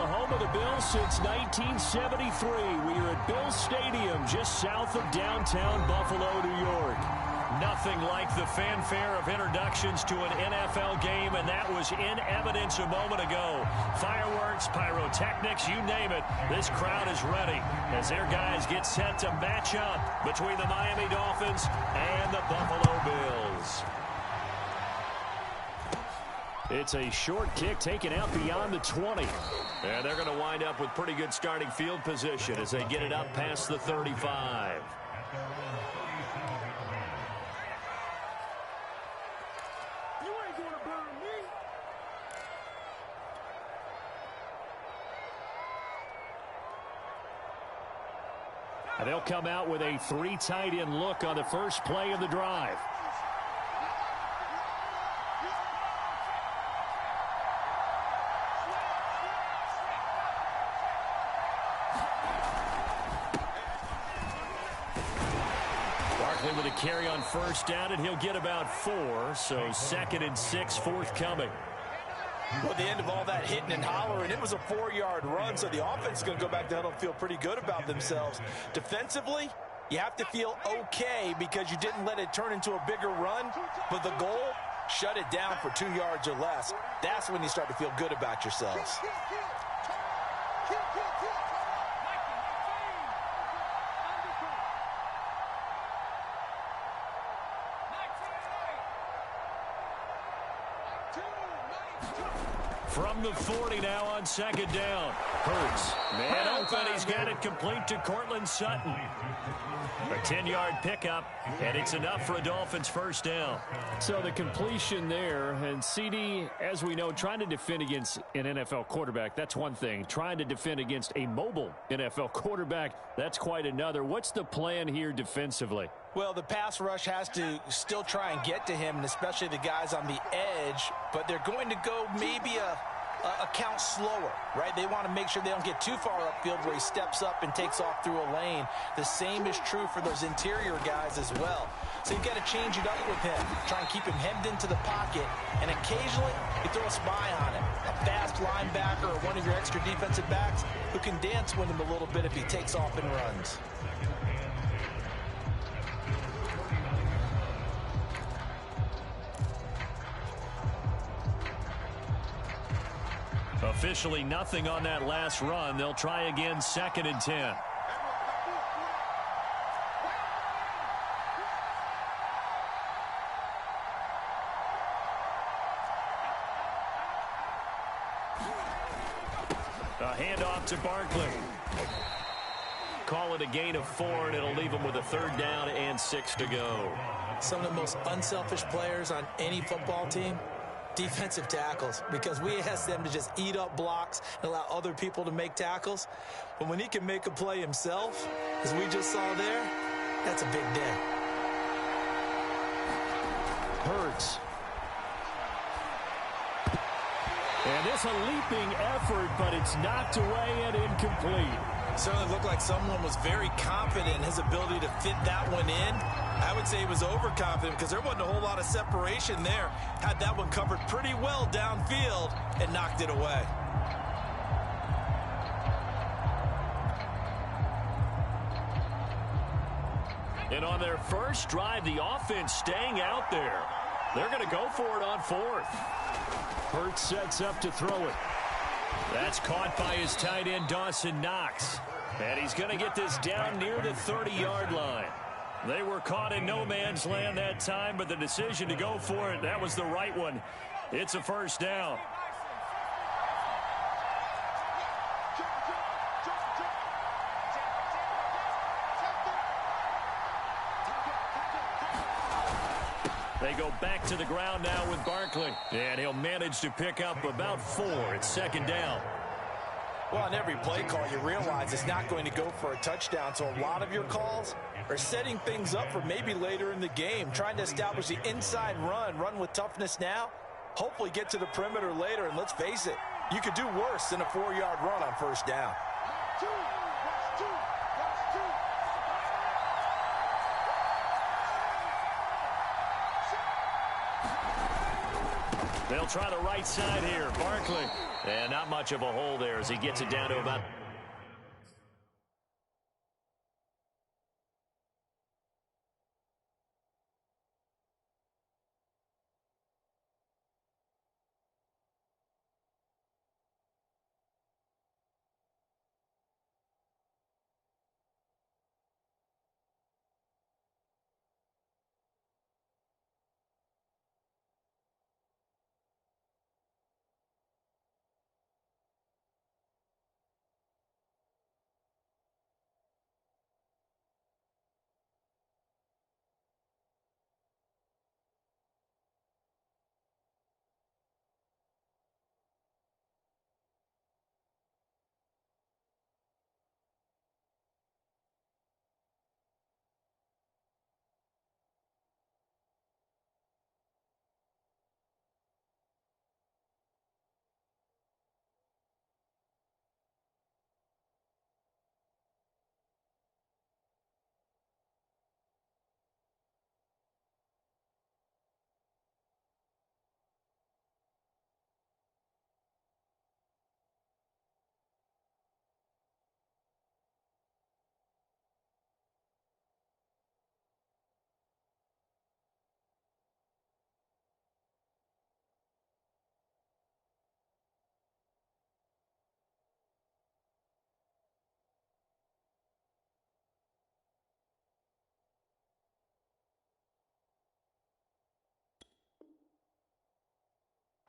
the home of the Bills since 1973. We are at Bills Stadium, just south of downtown Buffalo, New York. Nothing like the fanfare of introductions to an NFL game, and that was in evidence a moment ago. Fireworks, pyrotechnics, you name it. This crowd is ready as their guys get set to match up between the Miami Dolphins and the Buffalo Bills. It's a short kick taken out beyond the 20. And they're going to wind up with pretty good starting field position as they get it up past the 35. And they'll come out with a 3 tight end look on the first play of the drive. With a carry on first down, and he'll get about 4, so 2nd and 6 forthcoming. Well, at the end of all that hitting and hollering, it was a 4-yard run, so the offense is going to go back down and feel pretty good about themselves. Defensively, you have to feel okay because you didn't let it turn into a bigger run, but the goal, shut it down for 2 yards or less. That's when you start to feel good about yourselves. From the 40 now on 2nd down. Hurts. Man open. He's got it complete to Cortland Sutton. A 10-yard pickup, and it's enough for a Dolphins first down. So the completion there, and CD, as we know, trying to defend against an NFL quarterback, that's one thing. Trying to defend against a mobile NFL quarterback, that's quite another. What's the plan here defensively? Well, the pass rush has to still try and get to him, and especially the guys on the edge, but they're going to go maybe a count slower, right? They want to make sure they don't get too far upfield where he steps up and takes off through a lane. The same is true for those interior guys as well. So you've got to change it up with him. Try and keep him hemmed into the pocket, and occasionally you throw a spy on him. A fast linebacker or one of your extra defensive backs who can dance with him a little bit if he takes off and runs. Officially nothing on that last run. They'll try again 2nd and 10. A handoff to Barkley. Call it a gain of 4, and it'll leave them with a 3rd down and 6 to go. Some of the most unselfish players on any football team, defensive tackles, because we ask them to just eat up blocks and allow other people to make tackles. But when he can make a play himself, as we just saw there, that's a big day. Hurts. And it's a leaping effort, but it's knocked away and incomplete. Certainly looked like someone was very confident in his ability to fit that one in. I would say he was overconfident because there wasn't a whole lot of separation there. Had that one covered pretty well downfield and knocked it away. And on their first drive, the offense staying out there. They're going to go for it on 4th. Hurts sets up to throw it. That's caught by his tight end, Dawson Knox. And he's going to get this down near the 30-yard line. They were caught in no man's land that time, but the decision to go for it, that was the right one. It's a first down. They go back to the ground now with Barkley. And he'll manage to pick up about 4. It's 2nd down. Well, on every play call, you realize it's not going to go for a touchdown. So a lot of your calls are setting things up for maybe later in the game, trying to establish the inside run with toughness now, hopefully get to the perimeter later. And let's face it, you could do worse than a 4-yard run on first down. They'll try the right side here. Barkley. And not much of a hole there as he gets it down to about...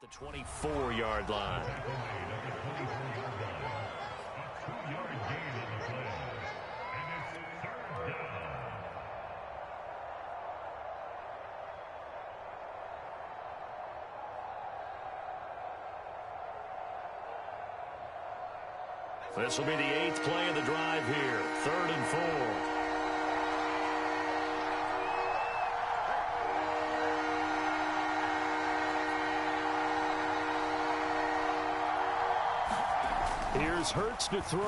The 24-yard line. This will be the 8th play of the drive here. 3rd and 4. Here's Hurts to throw.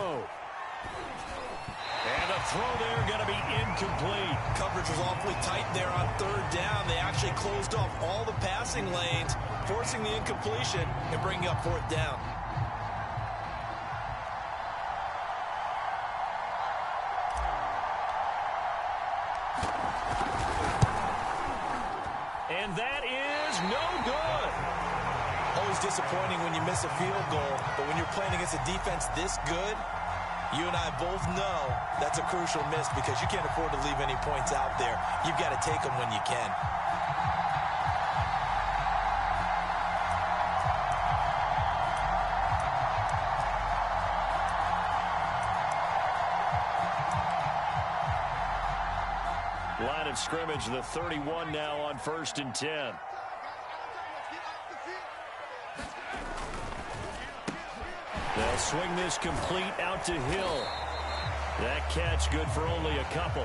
And the throw there going to be incomplete. Coverage was awfully tight there on 3rd down. They actually closed off all the passing lanes, forcing the incompletion and bringing up 4th down. And that is no good. Always disappointing when you miss a field goal, but when you're playing against a defense this good, you and I both know that's a crucial miss because you can't afford to leave any points out there. You've got to take them when you can. Line of scrimmage, the 31 now on 1st and 10. They'll swing this complete out to Hill. That catch good for only a couple.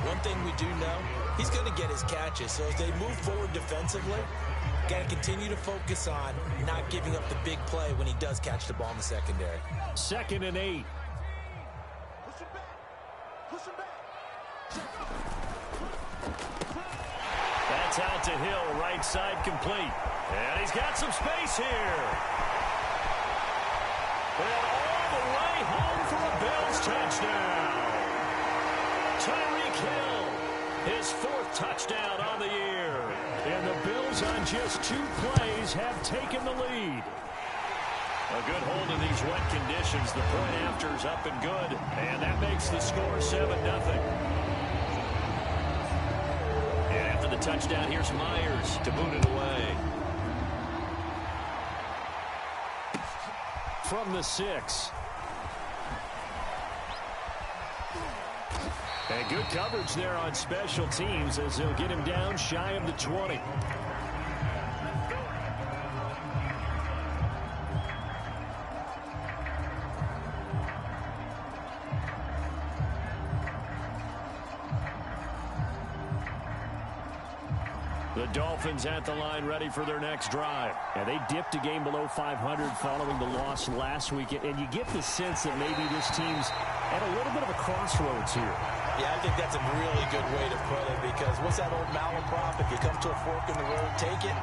One thing we do know, he's going to get his catches. So as they move forward defensively, got to continue to focus on not giving up the big play when he does catch the ball in the secondary. 2nd and 8. That's out to Hill, right side complete. And he's got some space here. And all the way home for a Bills touchdown. Tyreek Hill, his 4th touchdown on the year. And the Bills on just 2 plays have taken the lead. A good hold in these wet conditions. The point after's up and good. And that makes the score 7-0. And after the touchdown, here's Myers to boot it away. From the 6. And good coverage there on special teams as they'll get him down shy of the 20. The Dolphins at the line ready for their next drive. And they dipped a game below 500 following the loss last week. And you get the sense that maybe this team's at a little bit of a crossroads here. Yeah, I think that's a really good way to put it, because what's that old malaprop? If you come to a fork in the road, take it.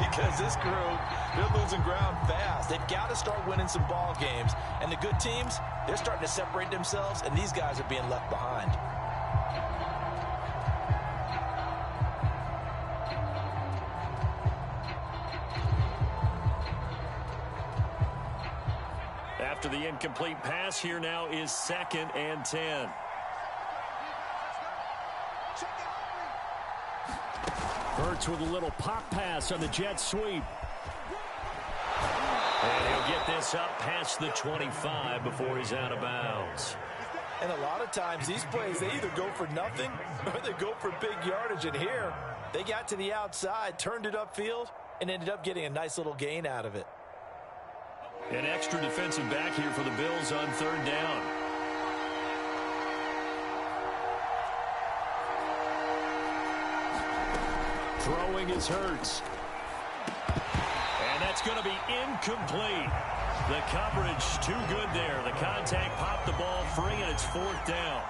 Because this crew, they're losing ground fast. They've got to start winning some ball games. And the good teams, they're starting to separate themselves, and these guys are being left behind. After the incomplete pass, here now is 2nd and 10. Hurts with a little pop pass on the jet sweep. And he'll get this up past the 25 before he's out of bounds. And a lot of times these plays, they either go for nothing or they go for big yardage. And here, they got to the outside, turned it upfield, and ended up getting a nice little gain out of it. An extra defensive back here for the Bills on 3rd down. Throwing is Hurts. And that's going to be incomplete. The coverage too good there. The contact popped the ball free, and it's 4th down.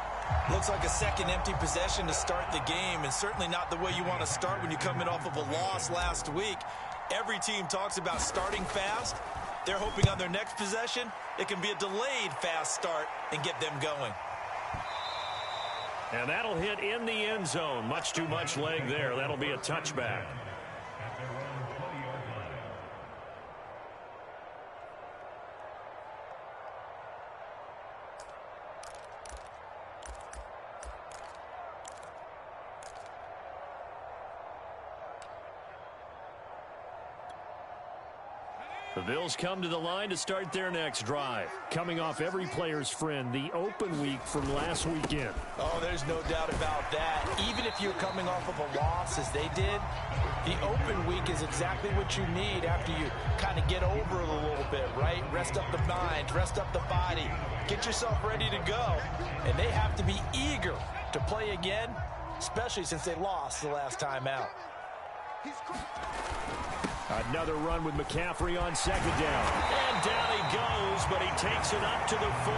Looks like a second empty possession to start the game, and certainly not the way you want to start when you're coming off of a loss last week. Every team talks about starting fast. They're hoping on their next possession, it can be a delayed fast start and get them going. And that'll hit in the end zone. Much too much leg there. That'll be a touchback. The Bills come to the line to start their next drive. Coming off every player's friend, the open week from last weekend. Oh, there's no doubt about that. Even if you're coming off of a loss as they did, the open week is exactly what you need after you kind of get over it a little bit, right? Rest up the mind, rest up the body, get yourself ready to go. And they have to be eager to play again, especially since they lost the last time out. Another run with McCaffrey on 2nd down. And down he goes, but he takes it up to the 40.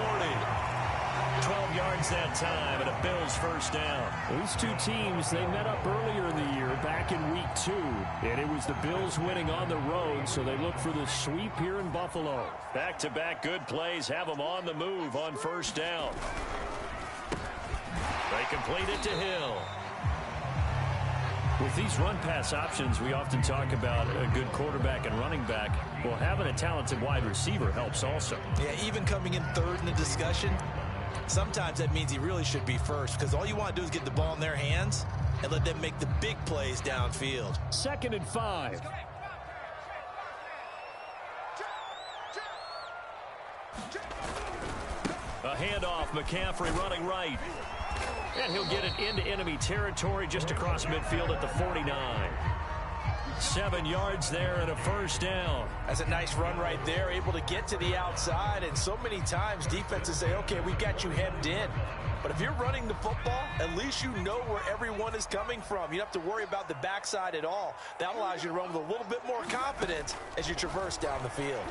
12 yards that time, and a Bills first down. These two teams, they met up earlier in the year, back in week 2. And it was the Bills winning on the road, so they look for the sweep here in Buffalo. Back-to-back good plays have them on the move on 1st down. They complete it to Hill. With these run-pass options, we often talk about a good quarterback and running back. Well, having a talented wide receiver helps also. Yeah, even coming in 3rd in the discussion, sometimes that means he really should be first, because all you want to do is get the ball in their hands and let them make the big plays downfield. 2nd and 5. A handoff, McCaffrey running right. And he'll get it into enemy territory just across midfield at the 49. 7 yards there and a first down. That's a nice run right there, able to get to the outside. And so many times defenses say, okay, we got you hemmed in. But if you're running the football, at least you know where everyone is coming from. You don't have to worry about the backside at all. That allows you to run with a little bit more confidence as you traverse down the field.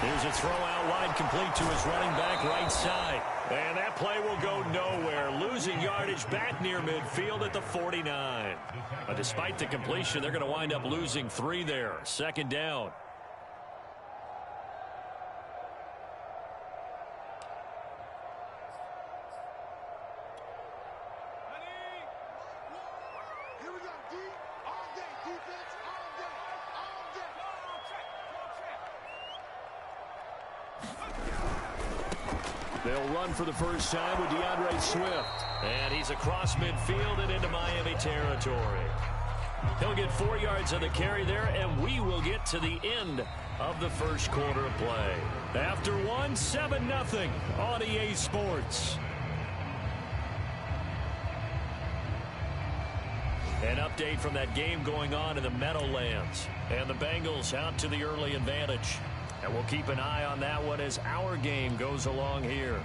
Here's a throw out wide, complete to his running back right side. And that play will go nowhere. Losing yardage back near midfield at the 49. But despite the completion, they're going to wind up losing 3 there. 2nd down. They'll run for the first time with DeAndre Swift. And he's across midfield and into Miami territory. He'll get 4 yards on the carry there, and we will get to the end of the first quarter of play. After 1, 7-0 on EA Sports. An update from that game going on in the Meadowlands. And the Bengals out to the early advantage. And we'll keep an eye on that one as our game goes along here.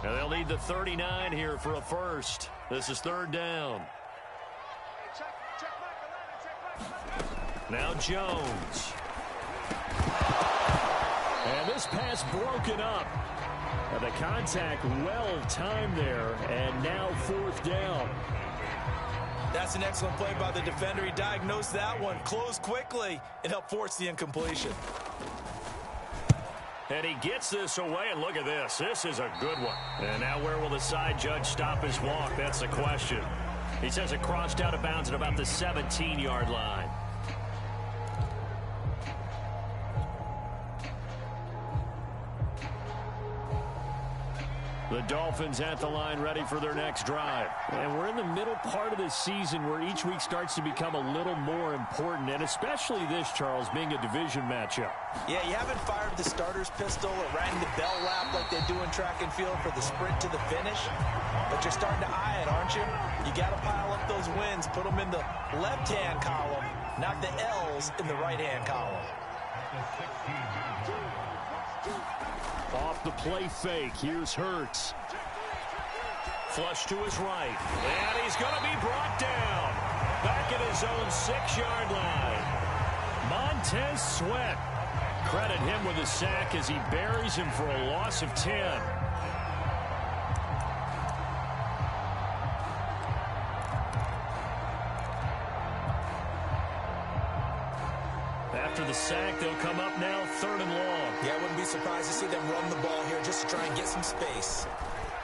And they'll need the 39 here for a first. This is third down. Now Jones. And this pass broken up. And the contact well timed there. And now fourth down. That's an excellent play by the defender. He diagnosed that one, closed quickly, and helped force the incompletion. And he gets this away, and look at this. This is a good one. And now where will the side judge stop his walk? That's the question. He says it crossed out of bounds at about the 17-yard line. The Dolphins at the line ready for their next drive. And we're in the middle part of the season where each week starts to become a little more important, and especially this, Charles, being a division matchup. Yeah, you haven't fired the starter's pistol or rang the bell lap like they do in track and field for the sprint to the finish, but you're starting to eye it, aren't you? You got to pile up those wins, put them in the left-hand column, not the L's in the right-hand column. Off the play fake, here's Hurts. Flush to his right, and he's going to be brought down. Back at his own 6-yard line. Montez Sweat. Credit him with a sack as he buries him for a loss of 10. After the sack, they'll come up now, third and long. Yeah, I wouldn't be surprised to see them run the ball here just to try and get some space.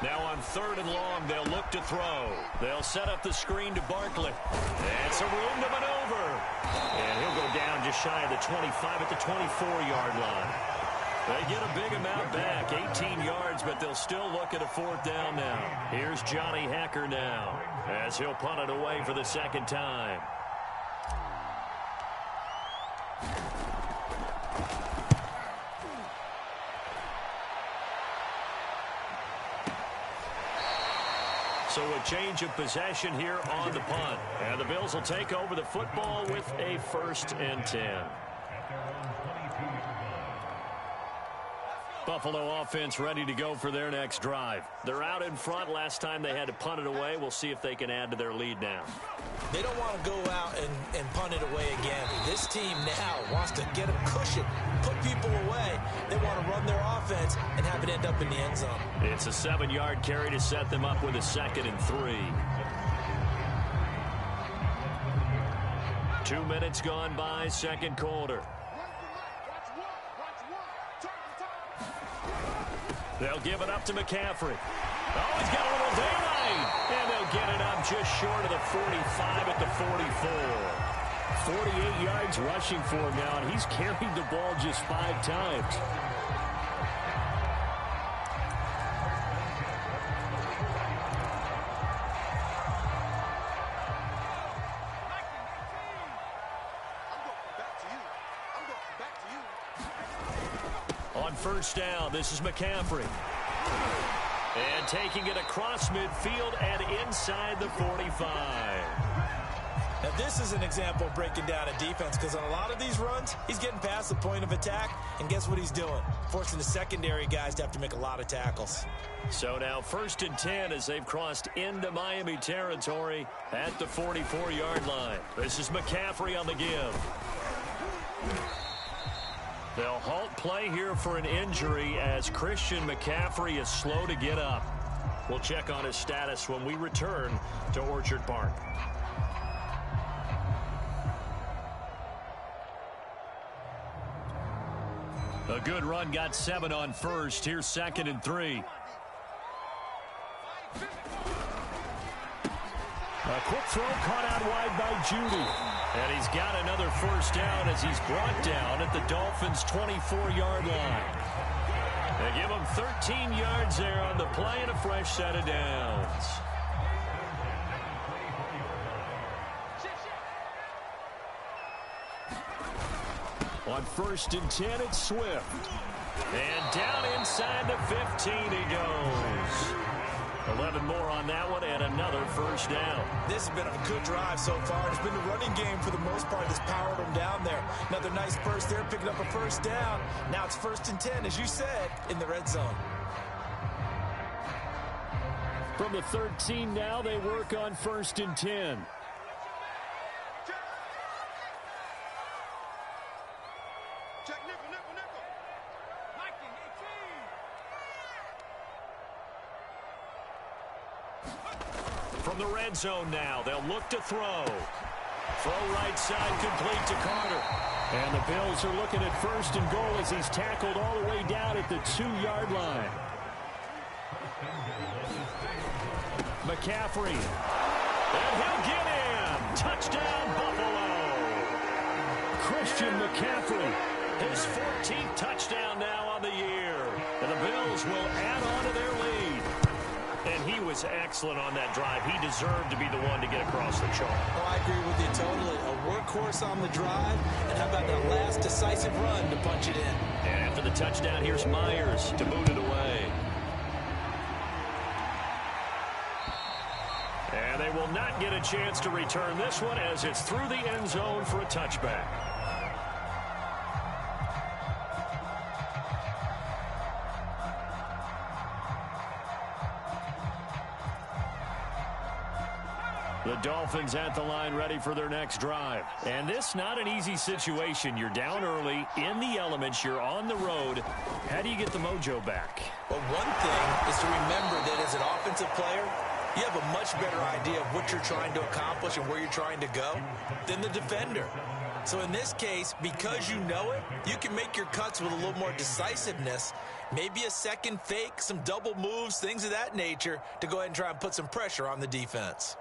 Now on third and long, they'll look to throw. They'll set up the screen to Barkley. And some room to maneuver. And he'll go down just shy of the 25 at the 24-yard line. They get a big amount back, 18 yards, but they'll still look at a fourth down now. Here's Johnny Hacker now as he'll punt it away for the second time. So a change of possession here on the punt. And the Bills will take over the football with a 1st and 10. Buffalo offense ready to go for their next drive. They're out in front. Last time they had to punt it away. We'll see if they can add to their lead now. They don't want to go out and punt it away again. This team now wants to get a cushion, put people away. They want to run their offense and have it end up in the end zone. It's a 7-yard carry to set them up with a 2nd and 3. 2 minutes gone by, second quarter. They'll give it up to McCaffrey. Oh, he's got a little daylight. And they'll get it up just short of the 45 at the 44. 48 yards rushing for him now, and he's carried the ball just 5 times. On first down, this is McCaffrey. And taking it across midfield and inside the 45. Now, this is an example of breaking down a defense, because on a lot of these runs, he's getting past the point of attack, and guess what he's doing? Forcing the secondary guys to have to make a lot of tackles. So now 1st and 10 as they've crossed into Miami territory at the 44-yard line. This is McCaffrey on the give. They'll halt play here for an injury as Christian McCaffrey is slow to get up. We'll check on his status when we return to Orchard Park. A good run, got 7 on first. Here's 2nd and 3. A quick throw caught out wide by Judy. And he's got another first down as he's brought down at the Dolphins' 24-yard line. They give him 13 yards there on the play and a fresh set of downs. On 1st and 10, it's Swift. And down inside the 15 he goes. 11 more on that one and another first down. This has been a good drive so far. It's been the running game for the most part that's powered them down there. Another nice burst there, picking up a first down. Now it's 1st and 10, as you said, in the red zone. From the 13 now, they work on 1st and 10. From the red zone now, they'll look to throw. Throw right side complete to Carter. And the Bills are looking at 1st and goal as he's tackled all the way down at the 2-yard line. McCaffrey. And he'll get in. Touchdown, Buffalo. Christian McCaffrey. His 14th touchdown now on the year. And the Bills will add on to their lead. And he was excellent on that drive. He deserved to be the one to get across the chalk. Oh, I agree with you totally. A workhorse on the drive. And how about that last decisive run to punch it in? And after the touchdown, here's Myers to boot it away. And they will not get a chance to return this one as it's through the end zone for a touchback. The Dolphins at the line ready for their next drive. And this not an easy situation. You're down early, in the elements, you're on the road. How do you get the mojo back? Well, one thing is to remember that as an offensive player, you have a much better idea of what you're trying to accomplish and where you're trying to go than the defender. So in this case, because you know it, you can make your cuts with a little more decisiveness, maybe a second fake, some double moves, things of that nature, to go ahead and try and put some pressure on the defense.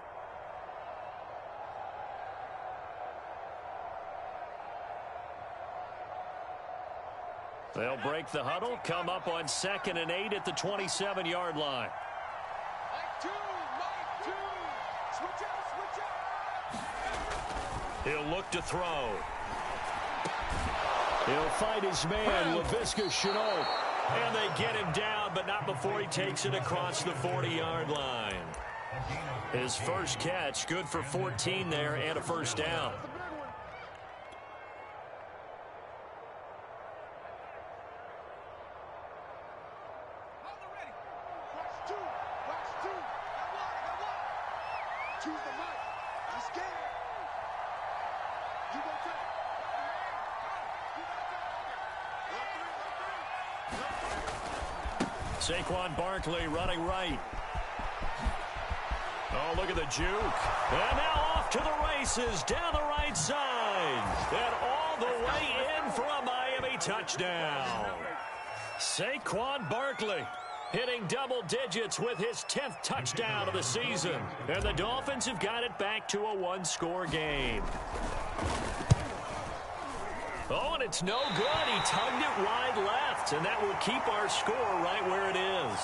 They'll break the huddle, come up on 2nd and 8 at the 27-yard line. He'll look to throw. He'll find his man, Laviska Shenault. And they get him down, but not before he takes it across the 40-yard line. His first catch, good for 14 there and a first down. Saquon Barkley running right. Oh, look at the juke. And now off to the races down the right side. And all the way in for a Miami touchdown. Saquon Barkley hitting double digits with his 10th touchdown of the season. And the Dolphins have got it back to a one-score game. Oh, and it's no good. He tugged it wide left, and that will keep our score right where it is.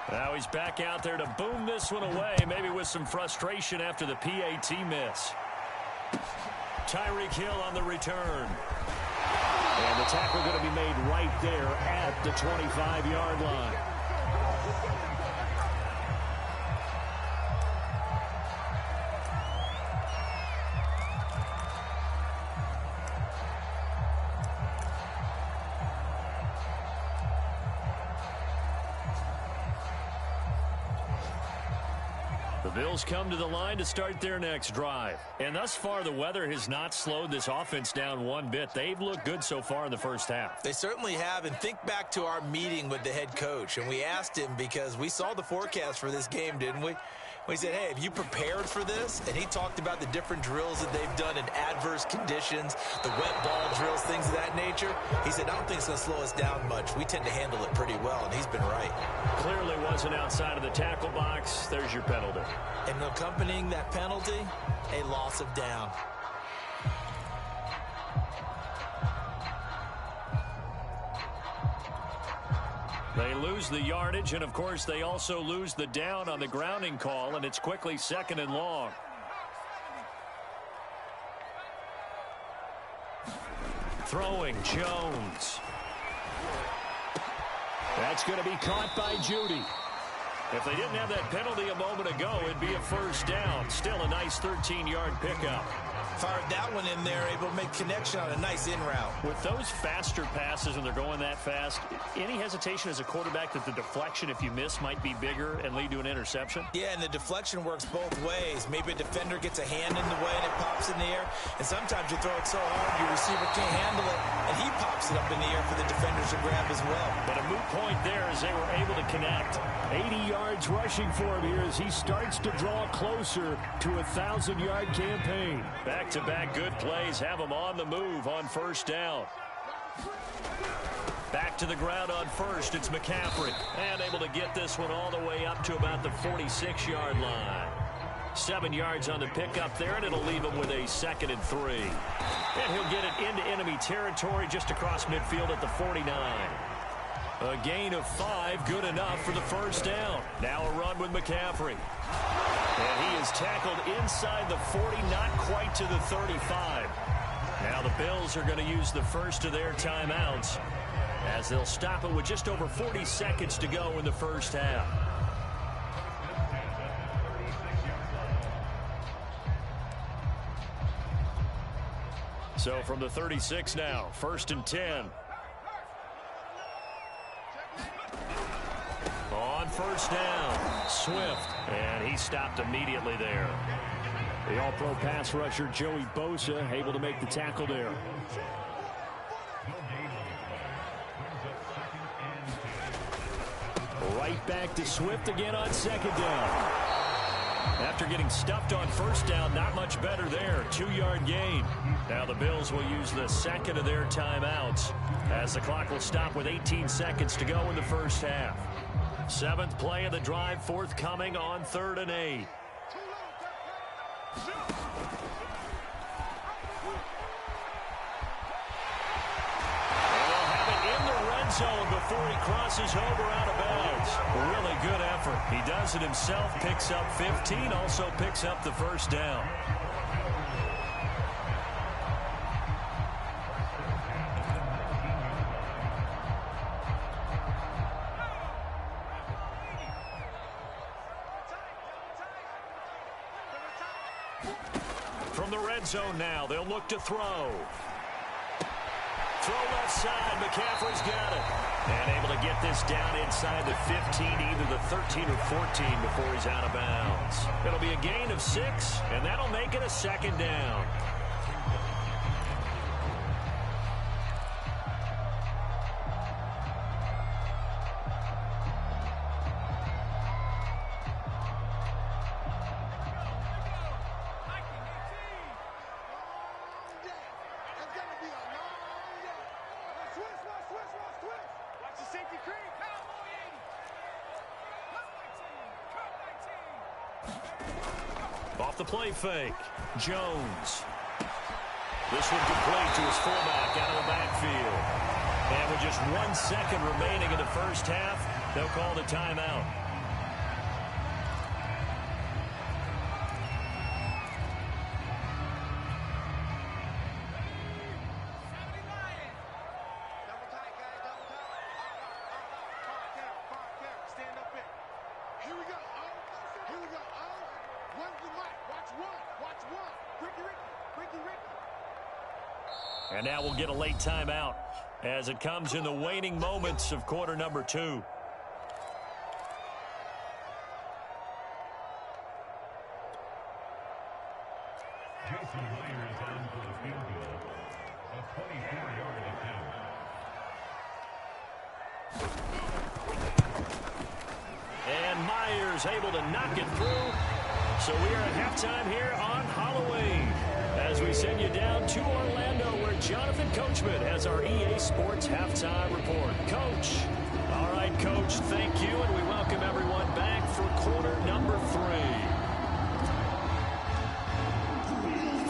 Now he's back out there to boom this one away, maybe with some frustration after the PAT miss. Tyreek Hill on the return. And the tackle going to be made right there at the 25-yard line. The Bills come to the line to start their next drive. And thus far, the weather has not slowed this offense down one bit. They've looked good so far in the first half. They certainly have. And think back to our meeting with the head coach. And we asked him, because we saw the forecast for this game, didn't we? We said, hey, have you prepared for this? And he talked about the different drills that they've done in adverse conditions, the wet ball drills, things of that nature. He said, I don't think it's going to slow us down much. We tend to handle it pretty well, and he's been right. Clearly wasn't outside of the tackle box. There's your penalty. And accompanying that penalty, a loss of down. They lose the yardage, and of course they also lose the down on the grounding call, and it's quickly 2nd and long. Throwing Jones. That's going to be caught by Judy. If they didn't have that penalty a moment ago, it'd be a first down. Still a nice 13-yard pickup. fired that one in there, able to make connection on a nice in route. With those faster passes and they're going that fast, any hesitation as a quarterback that the deflection, if you miss, might be bigger and lead to an interception? Yeah, and the deflection works both ways. Maybe a defender gets a hand in the way and it pops in the air, and sometimes you throw it so hard your receiver can't handle it, and he pops it up in the air for the defenders to grab as well. But a moot point there as they were able to connect. 80 yards rushing for him here as he starts to draw closer to a 1,000-yard campaign. Back-to-back good plays have him on the move on first down. Back to the ground on first, it's McCaffrey. And able to get this one all the way up to about the 46-yard line. 7 yards on the pickup there, and it'll leave him with a 2nd and 3. And he'll get it into enemy territory just across midfield at the 49. A gain of 5, good enough for the first down. Now a run with McCaffrey. And he is tackled inside the 40, not quite to the 35. Now the Bills are going to use the first of their timeouts as they'll stop it with just over 40 seconds to go in the first half. So from the 36 now, 1st and 10. On first down, Swift, and he stopped immediately there. The all-pro pass rusher Joey Bosa able to make the tackle there. Right back to Swift again on 2nd down. After getting stuffed on first down, not much better there. 2-yard gain. Now the Bills will use the 2nd of their timeouts as the clock will stop with 18 seconds to go in the first half. 7th play of the drive forthcoming on 3rd and 8. Zone before he crosses over out of bounds. Really good effort. He does it himself, picks up 15, also picks up the first down. From the red zone now, they'll look to throw. Throw left side, McCaffrey's got it. And able to get this down inside the 15, either the 13 or 14 before he's out of bounds. It'll be a gain of 6, and that'll make it a 2nd down. Off the play fake, Jones. This one complete to his fullback out of the backfield. And with just 1 second remaining in the first half, they'll call the timeout. And now we'll get a late timeout as it comes in the waning moments of quarter number 2. And Myers able to knock it through. So we are at halftime here on Halloween as we send you down to Orlando where Jonathan Coachman has our EA Sports halftime report. Coach. All right, Coach, thank you, and we welcome everyone back for quarter number 3.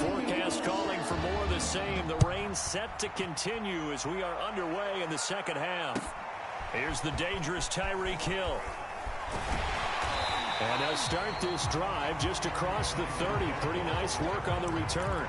Forecast calling for more of the same. The rain set to continue as we are underway in the second half. Here's the dangerous Tyreek Hill. And they'll start this drive just across the 30. Pretty nice work on the return.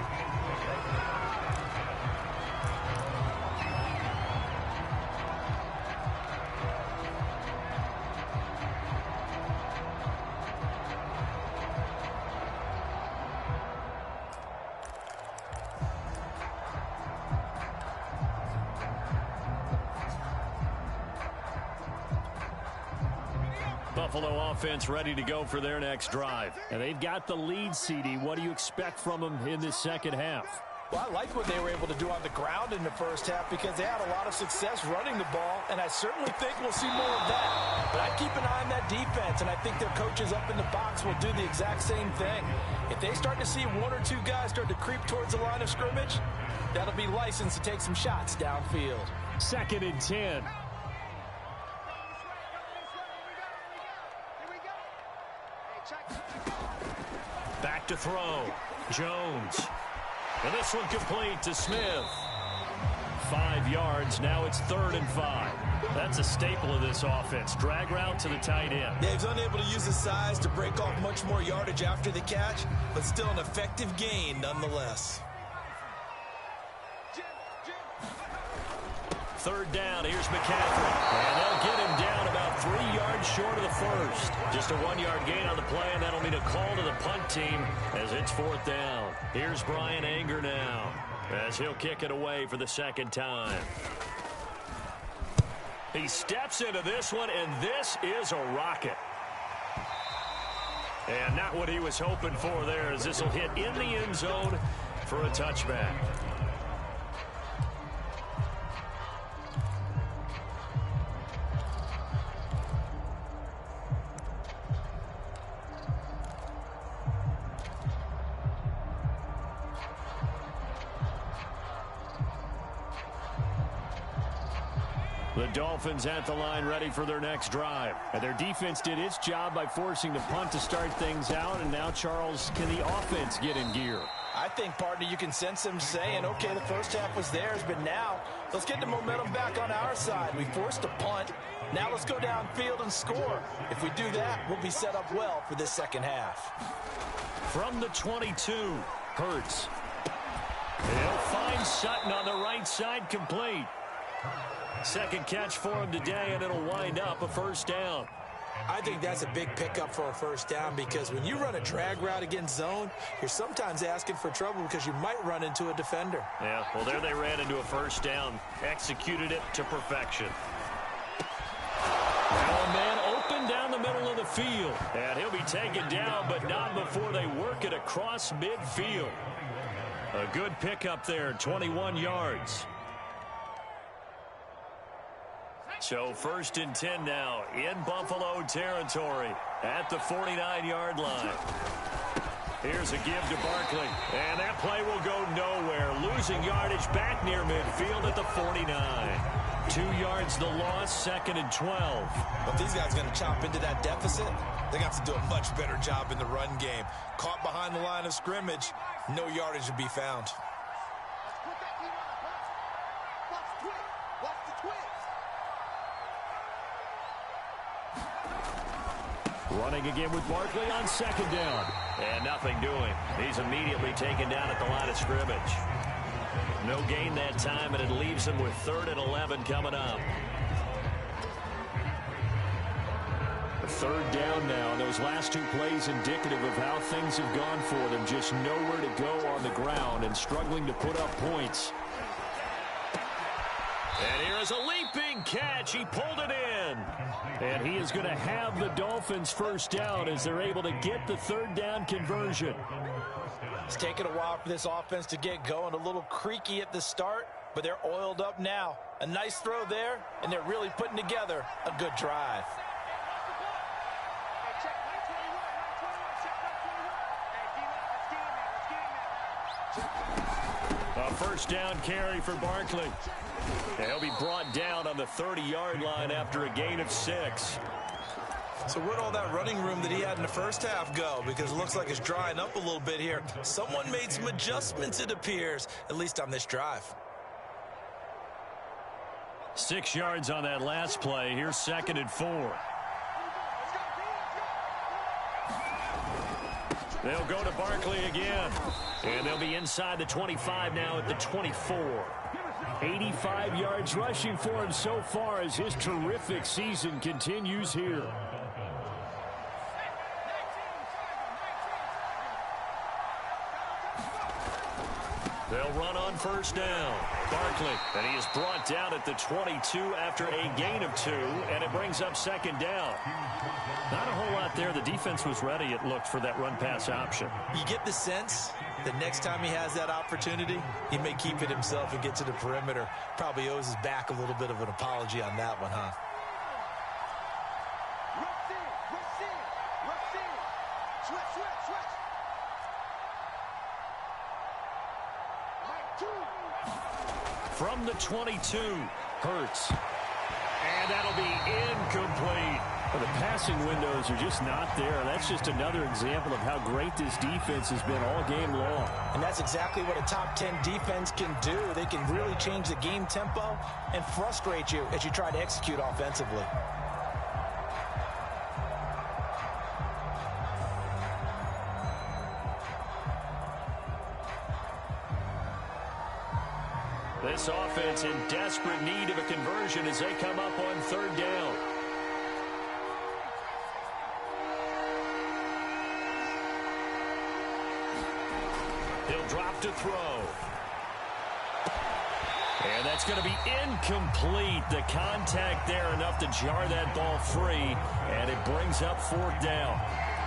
Buffalo offense ready to go for their next drive. And they've got the lead, CD. What do you expect from them in this second half? Well, I like what they were able to do on the ground in the first half because they had a lot of success running the ball, and I certainly think we'll see more of that. But I keep an eye on that defense, and I think their coaches up in the box will do the exact same thing. If they start to see one or two guys start to creep towards the line of scrimmage, that'll be license to take some shots downfield. 2nd and 10. Back to throw. Jones. And this one complete to Smith. 5 yards. Now it's 3rd and 5. That's a staple of this offense. Drag route to the tight end. Yeah, he's unable to use his size to break off much more yardage after the catch, but still an effective gain nonetheless. 3rd down. Here's McCaffrey. And they'll get him down about 3 yards short of the first. Just a 1-yard gain on the play, and that'll mean a call to the punt team as it's 4th down. Here's Brian Anger now as he'll kick it away for the 2nd time. He steps into this one, and this is a rocket. And not what he was hoping for there, as this will hit in the end zone for a touchback. The Dolphins at the line ready for their next drive. And their defense did its job by forcing the punt to start things out. And now, Charles, can the offense get in gear? I think, partner, you can sense them saying, okay, the first half was theirs, but now let's get the momentum back on our side. We forced a punt. Now let's go downfield and score. If we do that, we'll be set up well for this second half. From the 22, Hurts. He'll find Sutton on the right side, complete. Second catch for him today, and it'll wind up a 1st down. I think that's a big pickup for a 1st down because when you run a drag route against zone, you're sometimes asking for trouble because you might run into a defender. Yeah, well, there they ran into a 1st down. Executed it to perfection. Now a man open down the middle of the field. And he'll be taken down, but not before they work it across midfield. A good pickup there, 21 yards. So 1st and 10 now in Buffalo territory at the 49-yard line. Here's a give to Barkley. And that play will go nowhere. Losing yardage back near midfield at the 49. 2 yards the loss, 2nd and 12. But these guys are going to chop into that deficit. They got to do a much better job in the run game. Caught behind the line of scrimmage, no yardage to be found. Running again with Barkley on 2nd down. And nothing doing. He's immediately taken down at the line of scrimmage. No gain that time, and it leaves him with 3rd and 11 coming up. 3rd down now. Those last 2 plays indicative of how things have gone for them. Just nowhere to go on the ground and struggling to put up points. And here is a leaping catch. He pulled it in. And he is going to have the Dolphins 1st down as they're able to get the 3rd down conversion. It's taken a while for this offense to get going. A little creaky at the start, but they're oiled up now. A nice throw there, and they're really putting together a good drive. A 1st down carry for Barkley. And he'll be brought down on the 30-yard line after a gain of 6. So where'd all that running room that he had in the first half go? Because it looks like it's drying up a little bit here. Someone made some adjustments, it appears, at least on this drive. 6 yards on that last play. Here's 2nd and 4. They'll go to Barkley again. And they'll be inside the 25 now at the 24. 85 yards rushing for him so far as his terrific season continues here. They'll run on first down. Barkley, and he is brought down at the 22 after a gain of 2, and it brings up second down. Not a whole lot there. The defense was ready, it looked, for that run-pass option. You get the sense that next time he has that opportunity, he may keep it himself and get to the perimeter. Probably owes his back a little bit of an apology on that one, huh? From the 22, Hurts. And that'll be incomplete. Well, the passing windows are just not there. That's just another example of how great this defense has been all game long. And that's exactly what a top 10 defense can do. They can really change the game tempo and frustrate you as you try to execute offensively. This offense in desperate need of a conversion as they come up on third down. He'll drop to throw. And that's going to be incomplete. The contact there enough to jar that ball free, and it brings up fourth down.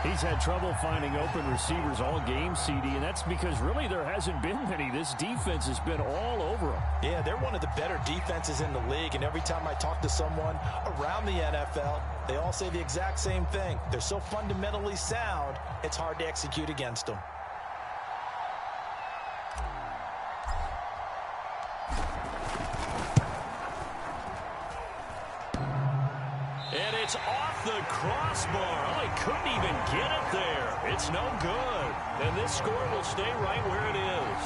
He's had trouble finding open receivers all game, CD, and that's because really there hasn't been many. This defense has been all over them. Yeah, they're one of the better defenses in the league, and every time I talk to someone around the NFL, they all say the exact same thing. They're so fundamentally sound, it's hard to execute against them. And it's off the crossbar. Oh, he couldn't even get it there. It's no good. And this score will stay right where it is.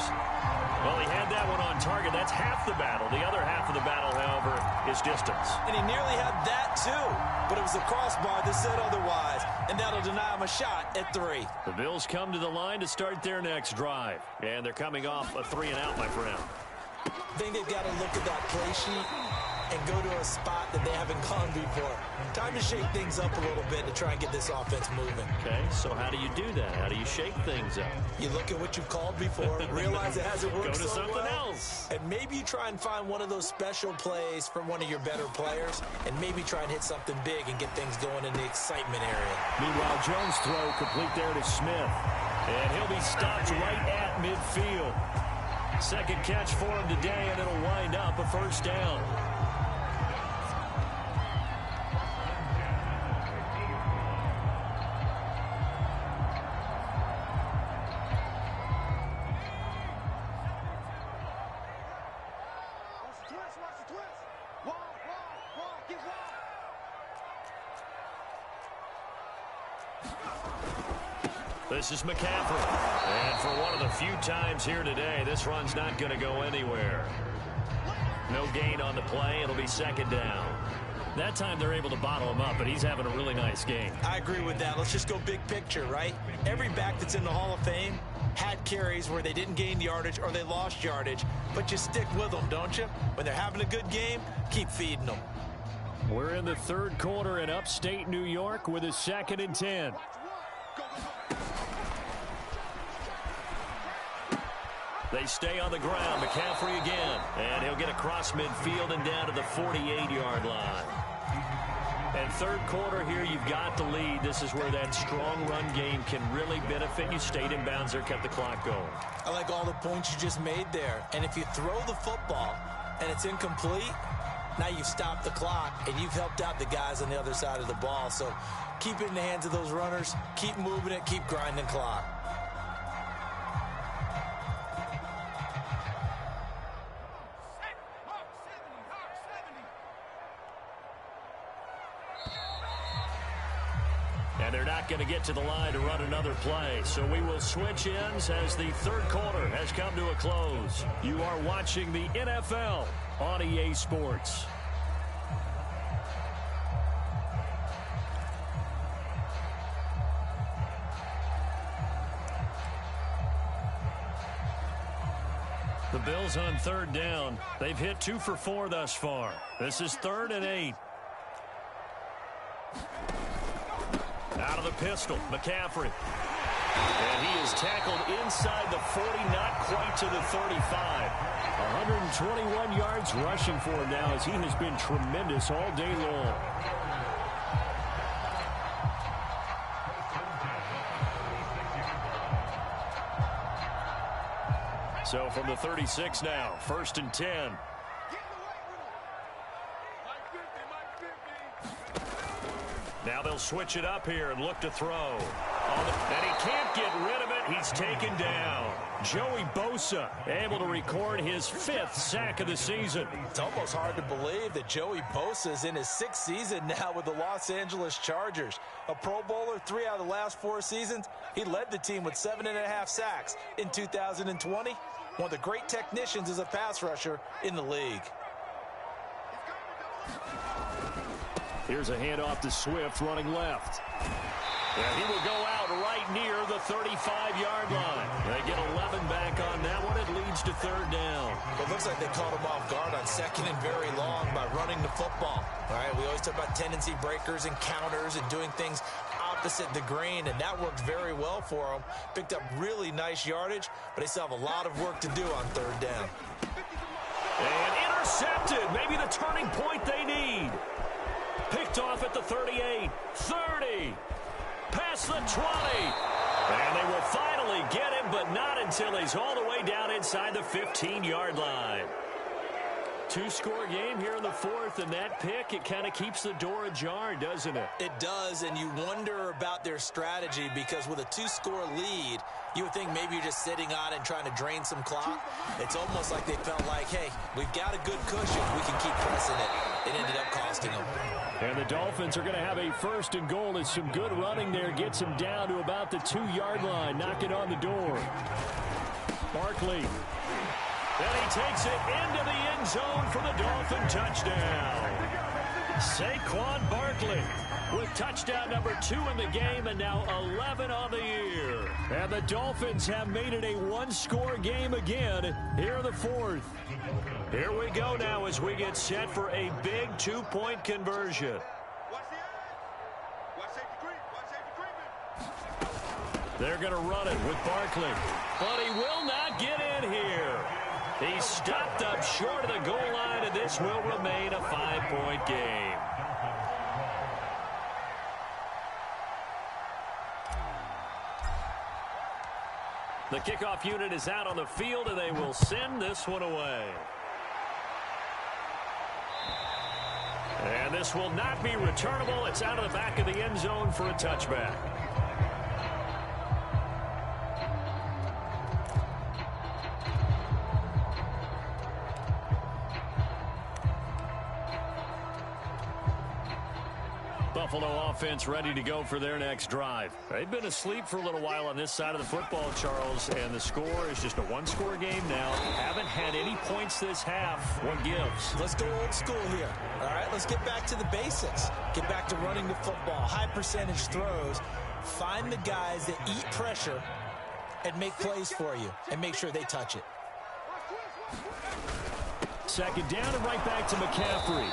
Well, he had that one on target. That's half the battle. The other half of the battle, however, is distance. And he nearly had that, too. But it was the crossbar that said otherwise. And that'll deny him a shot at 3. The Bills come to the line to start their next drive. And they're coming off a 3-and-out, my friend. I think they've got to look at that play sheet and go to a spot that they haven't gone before. Time to shake things up a little bit to try and get this offense moving. Okay, so how do you do that? How do you shake things up? You look at what you've called before, realize it hasn't worked Go to so something well, else. and maybe you try and find one of those special plays from one of your better players, and maybe try and hit something big and get things going in the excitement area. Meanwhile, Jones' throw complete there to Smith. And he'll be stopped right at midfield. Second catch for him today, and it'll wind up a first down. This is McCaffrey. And for one of the few times here today, this run's not going to go anywhere. No gain on the play. It'll be second down. That time they're able to bottle him up, but he's having a really nice game. I agree with that. Let's just go big picture, right? Every back that's in the Hall of Fame had carries where they didn't gain yardage or they lost yardage, but you stick with them, don't you? When they're having a good game, keep feeding them. We're in the third quarter in upstate New York with a 2nd and 10. They stay on the ground. McCaffrey again. And he'll get across midfield and down to the 48-yard line. And third quarter here, you've got the lead. This is where that strong run game can really benefit you. Stayed in bounds there, kept the clock going. I like all the points you just made there. And if you throw the football and it's incomplete, now you've stopped the clock and you've helped out the guys on the other side of the ball. So keep it in the hands of those runners. Keep moving it. Keep grinding clock. And they're not going to get to the line to run another play. So we will switch ends as the third quarter has come to a close. You are watching the NFL on EA Sports. The Bills on third down. They've hit 2 for 4 thus far. This is 3rd and 8. Out of the pistol, McCaffrey. And he is tackled inside the 40, not quite to the 35. 121 yards rushing for him now as he has been tremendous all day long. So from the 36 now, 1st and 10. Now they'll switch it up here and look to throw. And he can't get rid of it. He's taken down. Joey Bosa able to record his 5th sack of the season. It's almost hard to believe that Joey Bosa is in his 6th season now with the Los Angeles Chargers. A Pro Bowler 3 out of the last 4 seasons. He led the team with 7.5 sacks in 2020. One of the great technicians as a pass rusher in the league. Here's a handoff to Swift running left. And he will go out right near the 35-yard line. They get 11 back on that one. It leads to 3rd down. It looks like they caught him off guard on 2nd and very long by running the football. All right, we always talk about tendency breakers and counters and doing things opposite the grain, and that worked very well for them. Picked up really nice yardage, but they still have a lot of work to do on 3rd down. And intercepted. Maybe the turning point they need. Picked off at the 38, 30, past the 20. And they will finally get him, but not until he's all the way down inside the 15-yard line. 2-score game here in the 4th, and that pick, it kind of keeps the door ajar, doesn't it? It does, and you wonder about their strategy because with a 2-score lead, you would think maybe you're just sitting on it and trying to drain some clock. It's almost like they felt like, hey, we've got a good cushion. We can keep pressing it. It ended up costing them. And the Dolphins are going to have a 1st and goal. It's some good running there. Gets him down to about the 2-yard line. Knock it on the door. Barkley. And he takes it into the end zone for the Dolphin touchdown. Saquon Barkley with touchdown number 2 in the game and now 11 on the year. And the Dolphins have made it a 1-score game again here in the 4th. Here we go now as we get set for a big 2-point conversion. They're going to run it with Barkley. But he will not get in here. He's stopped up short of the goal line, and this will remain a 5-point game. The kickoff unit is out on the field, and they will send this one away. And this will not be returnable. It's out of the back of the end zone for a touchback. Buffalo offense ready to go for their next drive. They've been asleep for a little while on this side of the football, Charles, and the score is just a 1-score game now. Haven't had any points this half. What gives? Let's go old school here. All right, let's get back to the basics. Get back to running the football, high percentage throws. Find the guys that eat pressure and make plays for you and make sure they touch it. 2nd down and right back to McCaffrey.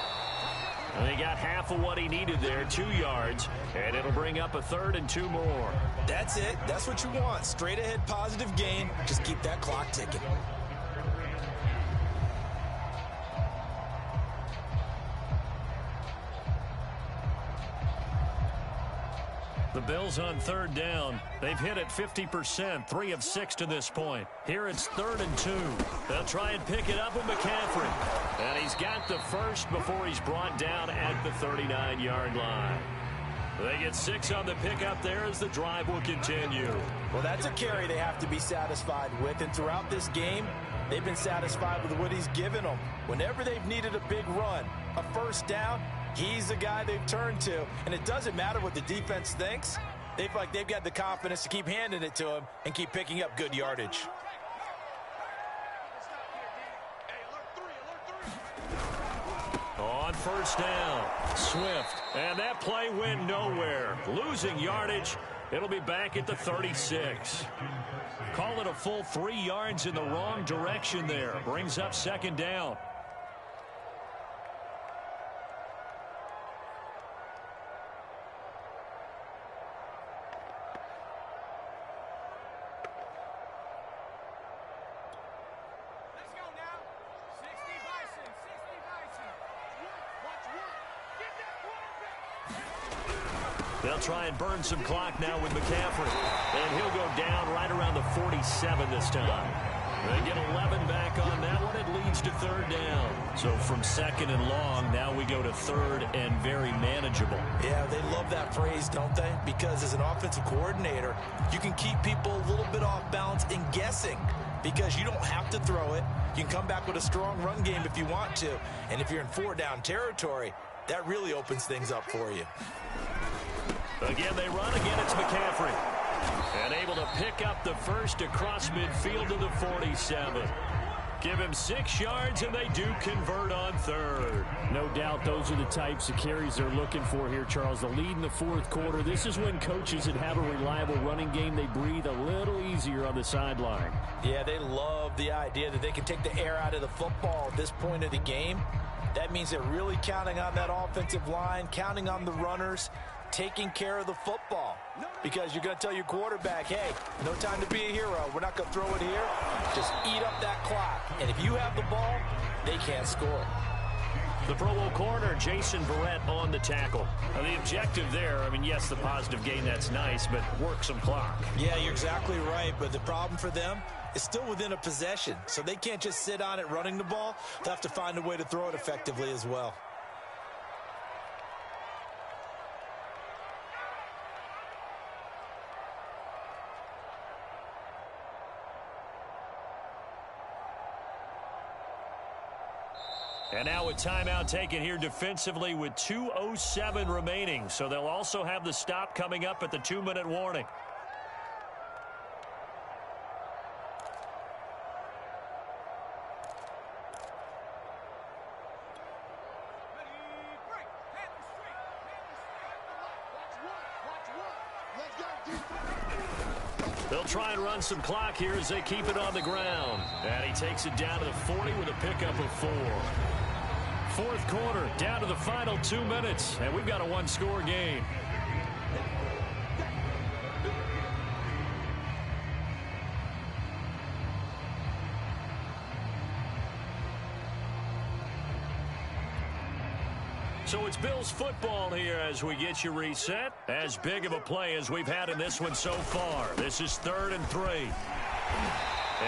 And he got half of what he needed there, 2 yards, and it'll bring up a 3rd and 2 more. That's it. That's what you want. Straight ahead positive gain. Just keep that clock ticking. The Bills on 3rd down. They've hit it 50%, 3 of 6 to this point. Here it's 3rd and 2. They'll try and pick it up with McCaffrey. And he's got the first before he's brought down at the 39-yard line. They get 6 on the pickup there as the drive will continue. Well, that's a carry they have to be satisfied with. And throughout this game, they've been satisfied with what he's given them. Whenever they've needed a big run, a 1st down, he's the guy they've turned to. And it doesn't matter what the defense thinks. They feel like they've got the confidence to keep handing it to him and keep picking up good yardage. On 1st down, Swift. And that play went nowhere. Losing yardage. It'll be back at the 36. Call it a full 3 yards in the wrong direction there. Brings up 2nd down. They'll try and burn some clock now with McCaffrey. And he'll go down right around the 47 this time. They get 11 back on that one. It leads to third down. So from second and long, now we go to third and very manageable. Yeah, they love that phrase, don't they? Because as an offensive coordinator, you can keep people a little bit off balance and guessing because you don't have to throw it. You can come back with a strong run game if you want to. And if you're in four-down territory, that really opens things up for you. Again, they run. Again, it's McCaffrey. And able to pick up the first across midfield to the 47. Give him 6 yards, and they do convert on third. No doubt those are the types of carries they're looking for here, Charles. The lead in the fourth quarter. This is when coaches that have a reliable running game, they breathe a little easier on the sideline. Yeah, they love the idea that they can take the air out of the football at this point of the game. That means they're really counting on that offensive line, counting on the runners, taking care of the football. Because you're going to tell your quarterback, hey, no time to be a hero. We're not going to throw it here. Just eat up that clock. And if you have the ball, they can't score. The Pro Bowl corner, Jason Verrett, on the tackle. Now, the objective there, I mean, yes, the positive gain, that's nice, but work some clock. Yeah, you're exactly right. But the problem for them is still within a possession. So they can't just sit on it running the ball. They'll have to find a way to throw it effectively as well. And now a timeout taken here defensively with 2:07 remaining. So they'll also have the stop coming up at the 2-minute warning. They'll try and run some clock here as they keep it on the ground. And he takes it down to the 40 with a pickup of 4. Fourth quarter, down to the final 2 minutes, and we've got a one-score game. So it's Bills football here as we get you reset. As big of a play as we've had in this one so far. This is 3rd and 3.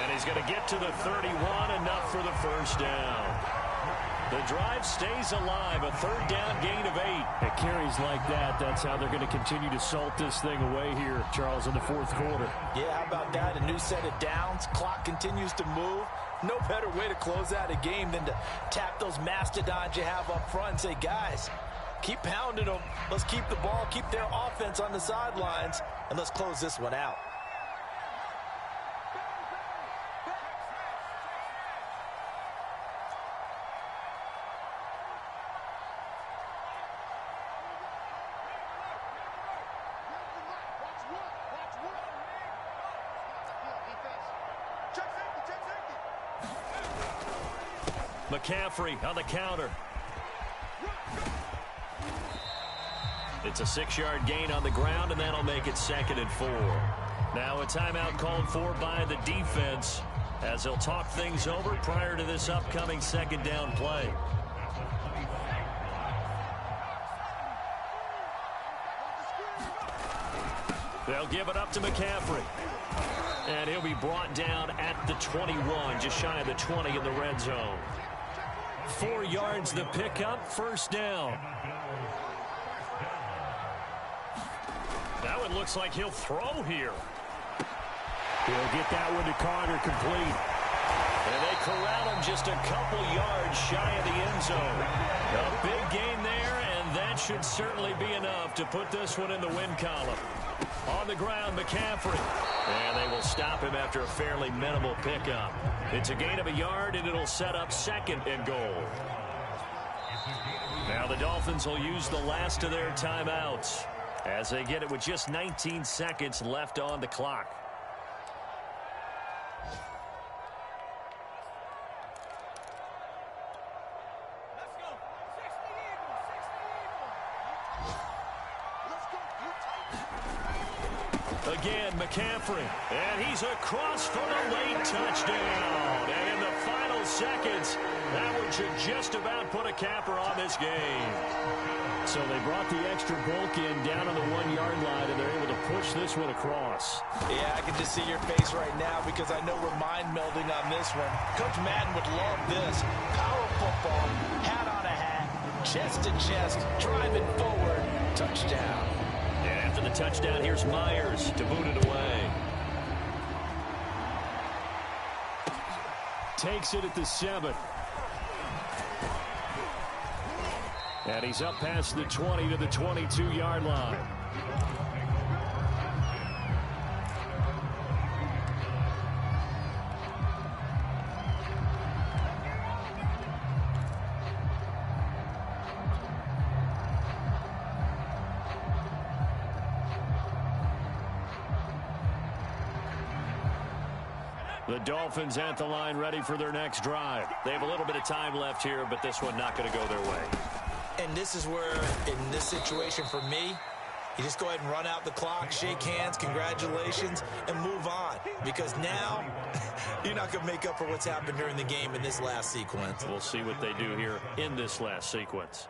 And he's going to get to the 31, enough for the first down. The drive stays alive, a 3rd down gain of 8. At carries like that, that's how they're going to continue to salt this thing away here, Charles, in the fourth quarter. Yeah, how about that? A new set of downs. Clock continues to move. No better way to close out a game than to tap those mastodons you have up front and say, guys, keep pounding them. Let's keep the ball, keep their offense on the sidelines, and let's close this one out. McCaffrey on the counter. It's a 6-yard gain on the ground, and that'll make it 2nd and 4. Now a timeout called for by the defense as they'll talk things over prior to this upcoming 2nd down play. They'll give it up to McCaffrey. And he'll be brought down at the 21, just shy of the 20 in the red zone. 4 yards the pickup, first down. That one looks like he'll throw here. He'll get that one to Carter, complete. And they corral him just a couple yards shy of the end zone. A big gain there, and that should certainly be enough to put this one in the win column. On the ground, McCaffrey. And they will stop him after a fairly minimal pickup. It's a gain of a yard, and it'll set up 2nd and goal. Now the Dolphins will use the last of their timeouts as they get it with just 19 seconds left on the clock. Again, McCaffrey, and he's across for a late touchdown. And in the final seconds. That one should just about put a capper on this game. So they brought the extra bulk in down on the 1-yard line, and they're able to push this one across. Yeah, I can just see your face right now because I know we're mind melding on this one. Coach Madden would love this. Power football, hat on a hat, chest to chest, driving forward, touchdown. And after the touchdown, here's Myers to boot it away. Takes it at the 7. And he's up past the 20 to the 22-yard line. The Dolphins at the line, ready for their next drive. They have a little bit of time left here, but this one not going to go their way. And this is where, in this situation for me, you just go ahead and run out the clock, shake hands, congratulations, and move on. Because now, you're not going to make up for what's happened during the game in this last sequence. We'll see what they do here in this last sequence.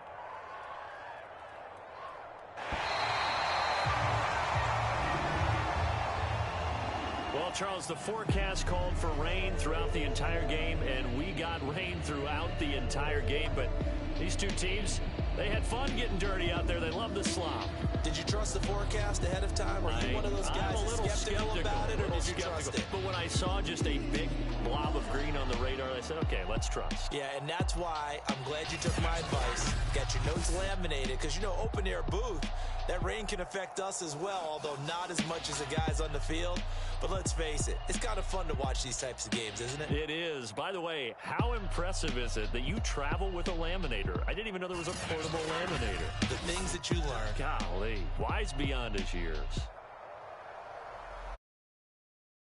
Well, Charles, the forecast called for rain throughout the entire game, and we got rain throughout the entire game. But these two teams, they had fun getting dirty out there. They love the slop. Did you trust the forecast ahead of time? Or are you one of those guys that's skeptical about it, or did you trust it? But when I saw just a big blob of green on the radar, I said, okay, let's trust. Yeah, and that's why I'm glad you took my advice. Got your notes laminated, because, you know, open-air booth, that rain can affect us as well, although not as much as the guys on the field. But let's face it, it's kind of fun to watch these types of games, isn't it? It is. By the way, how impressive is it that you travel with a laminator? I didn't even know there was a portable laminator. The things that you learn. Golly, wise beyond his years.